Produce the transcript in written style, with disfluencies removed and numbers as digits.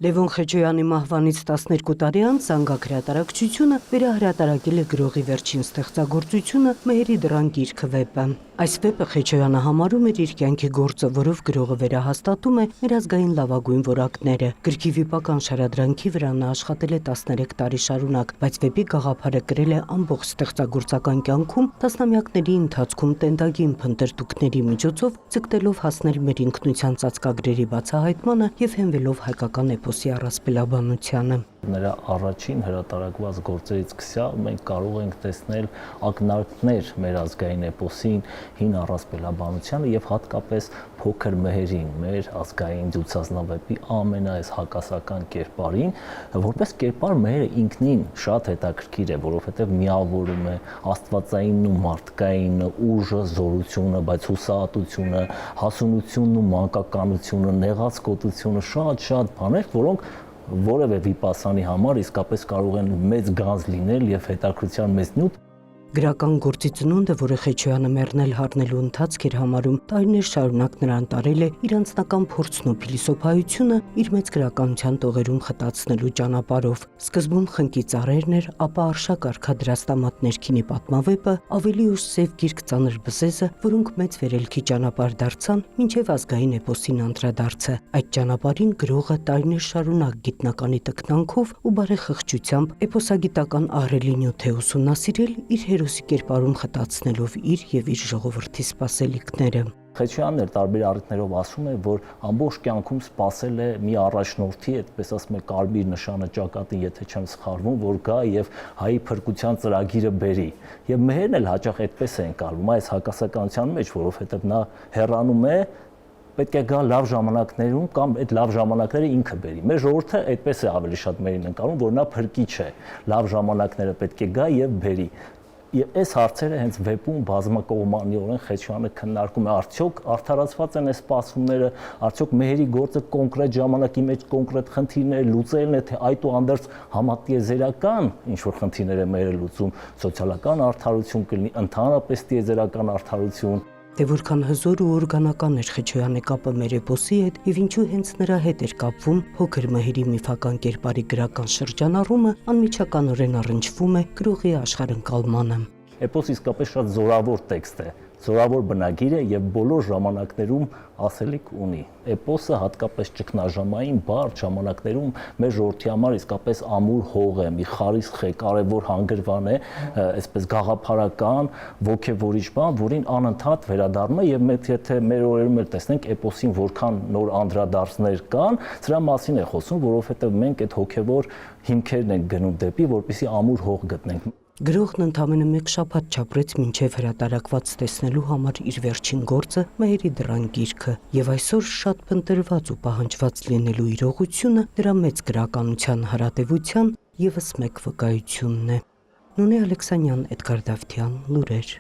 Լևոն Խեչոյանի մահվանից 12 տարի անց Զանգակ հրատարակչությունը վերահրատարակել է գրողի վերջին ստեղծագործությունը Մեհերի դռան գիրքը վեպը։ Այս վեպը Խեչոյանը համարում էր իր կյանքի գործը, որով գրողը վերահաստատում է մեր ազգային լավագույն որակները։ Գրքի վիպական շարադրանքի վրա նա աշխատել է 13 տարի շարունակ, բայց վեպի գաղափարը կրել է ամբողջ ստեղծագործական կյանքում, տասնամյակների ընթացքում տենդագին փնտրտուքների միջոցով ձգտելով հասնել մեր ինքնության ծածկագրերի բացահայտմանը եւ հենվելով հայկական էպոսի առասպելաբանությանը։ Նրա առաջին հրատարակված գործերից սկսյալ մենք կարող ենք տեսնել ակնարկներ մեր ազգային էպոսին, հին առասպելաբանությանը եւ հատկապես Փոքր Մեհերին, մեր ազգային ջութսազնավեպի ամենայես հակասական կերպարին, որպես կերպար Մեհերը ինքնին շատ հետաքրքիր է, որովհետեւ միավորում է աստվածայինն ու մարդկային ուժը, զորությունը, բայց հուսահատությունը, հասունությունն ու մանկականությունը, նեղացկոտությունը, շատ բաներ, որոնք որևէ վիպասանի համար իսկապես կարող են մեծ գանձ լինել եւ հետաքրքրության մեծ նյութ։ Գրական գործի ծնունդը, որը Խեչոյանը մեռնել հառնելու ընթացք էր համարում, տարիներ շարունակ նրան տարել է իր անձնական փորձն ու փիլիսոփայությունը իր մեծ գրականության տողերում խտացնելու ճանապարհով։ Սկզբում խնկի ծառերն էր, ապա արշակ արքադրած տամատ ներքինի պատմավեպը, ավելի ուշ Սև գիրք ծանր բզեզը, որոնք մեծ վերելքի ճանապարհ դարձան, մինչև ազգային էպոսին անդրադարձը։ Այդ ճանապարհին գրողը տարիներ շարունակ գիտնականի տքնանքով ու բարեխղճությամբ էպոսագիտական ահռելի նյութ է ուսումնասիրել իր հերոսի կերպարում խտացնելով իր եւ իր ժողովրդի սպասելիքները։ Խեչոյանն էլ տարբեր առիթներով ասում է, որ ամբողջ կյանքում սпасել է մի առաջնորդի, այդպես ասում է, կարմիր նշանը ճակատին, եթե չեմ սխալվում, որ գա եւ հայի փրկության ծրագիրը բերի։ Եվ Մեհերն էլ հաճախ այդպես է ընկալվում այս հակասականության մեջ, որովհետեւ նա հեռանում է, պետք է գա լավ ժամանակներում կամ այդ լավ ժամանակները ինքը բերի։ Մեր ժողովուրդը այդպես է ավելի շատ մերին ընկալում, որ նա փրկիչ է, լավ ժամանակները պետք է գա եւ բերի։ Եվ այս հարցերը հենց վեպում բազմակողմանիորեն Խեչոյանը քննարկում է, արդյոք արդարացված են այս սպասումները, արդյոք Մեհերի գործը կոնկրետ ժամանակի մեջ կոնկրետ խնդիրներ լուծելն է, թե այդուհանդերձ համատիեզերական ինչ-որ խնդիրներ է Մեհերը լուծում, սոցիալական արդարություն կլինի, ընդհանրապես տիեզերական արդարություն։ Թե որքան հզոր ու օրգանական էր Խեչոյանի կապը մեր էպոսի հետ եւ ինչու հենց նրա հետ էր կապվում Փոքր Մեհերի միֆական կերպարի գրական շրջանառումը, անմիջականորեն առնչվում է գրողի աշխարհընկալմանը։ Էպոսը իսկապես շատ զորավոր տեքստ է, զորավոր բնագիր է եւ բոլոր ժամանակներում ասելիք ունի։ Էպոսը հատկապես ճգնաժամային բարդ ժամանակներում մեր ժողովրդի համար իսկապես ամուր հող է, մի խարիսխ է, կարևոր հանգրվան է, այսպես գաղափարական, ոգևորիչ բան, որին անընդհատ վերադառնում է եւ մենք եթե մեր օրերում էլ տեսնենք էպոսին որքան նոր անդրադարձներ կան, սրա մասին է խոսում, որովհետեւ մենք այդ հոգևոր հիմքերն ենք գնում դեպի, որպեսզի ամուր հող գտնենք։ Գրողն ընդամենը մեկ շաբաթ չապրեց մինչև հրատարակված տեսնելու համար իր վերջին գործը Մեհերի դռան գիրքը եւ այսօր շատ փնտրված ու պահանջված լինելու իրողությունը դրա մեծ գրականության հարատեվության եւս մեկ վկայությունն է։ Նունե Ալեքսանյան, Էդգար Դավթյան, լուրեր։